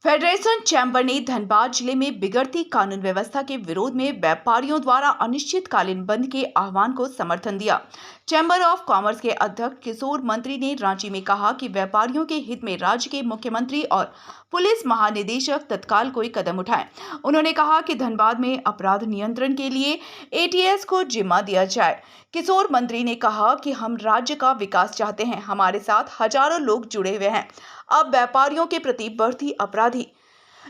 Federation chamber ने धनबाद जिले में बिगड़ती कानून व्यवस्था के विरोध में व्यापारियों द्वारा अनिश्चितकालीन बंद के आह्वान को समर्थन दिया। चैंबर ऑफ कॉमर्स के अध्यक्ष किशोर मंत्री ने रांची में कहा कि व्यापारियों के हित में राज्य के मुख्यमंत्री और पुलिस महानिदेशक तत्काल कोई कदम उठाएं। उन्होंने कहा कि धनबाद में अपराध नियंत्रण के लिए एटीएस को जिम्मा दिया जाए। किशोर मंत्री ने कहा कि हम राज्य का विकास चाहते हैं, हमारे साथ हजारों लोग जुड़े हुए हैं। अब व्यापारियों के प्रति बढ़ती अपराधी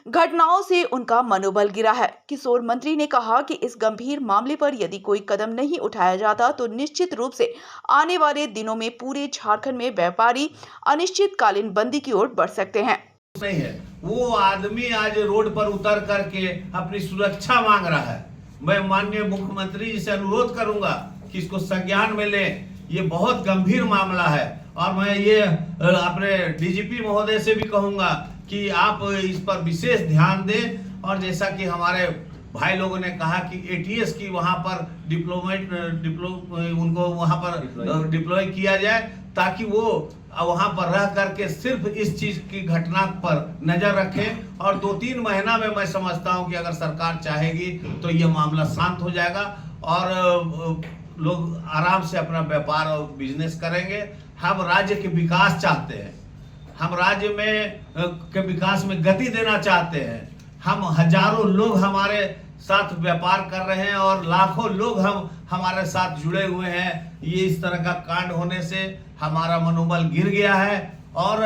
घटनाओं से उनका मनोबल गिरा है। किशोर मंत्री ने कहा कि इस गंभीर मामले पर यदि कोई कदम नहीं उठाया जाता तो निश्चित रूप से आने वाले दिनों में पूरे झारखंड में व्यापारी अनिश्चितकालीन बंदी की ओर बढ़ सकते हैं। नहीं है, वो आदमी आज रोड पर उतर करके अपनी सुरक्षा मांग रहा है। मैं माननीय मुख्यमंत्री जी से अनुरोध करूंगा कि इसको संज्ञान में लें। ये बहुत गंभीर मामला है और मैं ये अपने डीजीपी महोदय से भी कहूंगा कि आप इस पर विशेष ध्यान दें। और जैसा कि हमारे भाई लोगों ने कहा कि एटीएस की वहां पर उनको वहां पर डिप्लॉय किया जाए ताकि वो वहां पर रह करके सिर्फ इस चीज की घटना पर नजर रखें। और 2-3 महीना में मैं समझता हूं कि अगर सरकार चाहेगी तो ये मामला शांत हो जाएगा और लोग आराम से अपना व्यापार और बिजनेस करेंगे। हम राज्य के विकास चाहते हैं, हम राज्य में के विकास में गति देना चाहते हैं। हम हजारों लोग हमारे साथ व्यापार कर रहे हैं और लाखों लोग हमारे साथ जुड़े हुए हैं। ये इस तरह का कांड होने से हमारा मनोबल गिर गया है और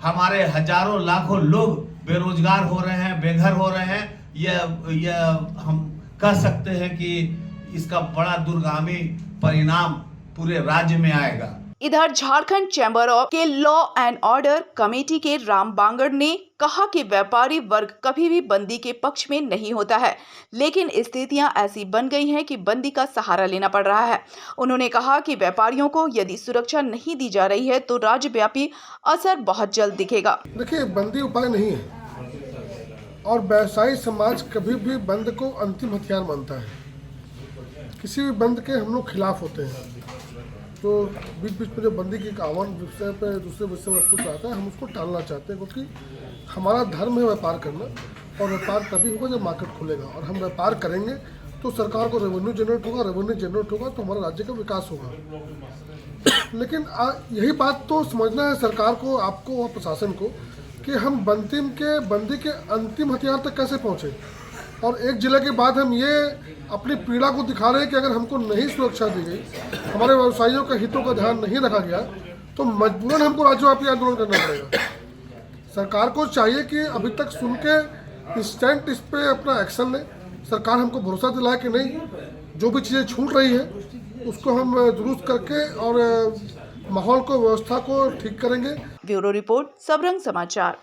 हमारे हजारों लाखों लोग बेरोजगार हो रहे हैं, बेघर हो रहे हैं। यह हम कह सकते हैं कि इसका बड़ा दूरगामी परिणाम पूरे राज्य में आएगा। इधर झारखंड चैंबर ऑफ के लॉ एंड ऑर्डर कमेटी के राम बांगड़ ने कहा कि व्यापारी वर्ग कभी भी बंदी के पक्ष में नहीं होता है, लेकिन स्थितियां ऐसी बन गई हैं कि बंदी का सहारा लेना पड़ रहा है। उन्होंने कहा कि व्यापारियों को यदि सुरक्षा नहीं दी जा रही है तो राज्यव्यापी असर बहुत जल्द दिखेगा। देखिए, बंदी उपाय नहीं है और व्यवसायी समाज कभी भी बंद को अंतिम हथियार मानता है। किसी भी बंद के हम लोग खिलाफ होते हैं। तो बीच बीच में जो बंदी की आह्वान विषय पे दूसरे विषय वस्तु पर आता है, हम उसको टालना चाहते हैं क्योंकि हमारा धर्म है व्यापार करना और व्यापार तभी होगा जब मार्केट खुलेगा और हम व्यापार करेंगे तो सरकार को रेवेन्यू जनरेट होगा, रेवेन्यू जनरेट होगा तो हमारा राज्य का विकास होगा। लेकिन यही बात तो समझना है सरकार को, आपको और प्रशासन को कि हम बंदी के अंतिम हथियार तक कैसे पहुँचे। और एक जिले के बाद हम ये अपनी पीड़ा को दिखा रहे हैं कि अगर हमको नहीं सुरक्षा दी गई, हमारे व्यवसायियों के हितों का ध्यान नहीं रखा गया तो मजबूरन हमको राज्यव्यापी आंदोलन करना पड़ेगा। सरकार को चाहिए कि अभी तक सुन के इंस्टेंट इस पे अपना एक्शन ले। सरकार हमको भरोसा दिलाए कि नहीं, जो भी चीज़ें छूट रही है उसको हम दुरुस्त करके और माहौल को, व्यवस्था को ठीक करेंगे। ब्यूरो रिपोर्ट, सबरंग समाचार।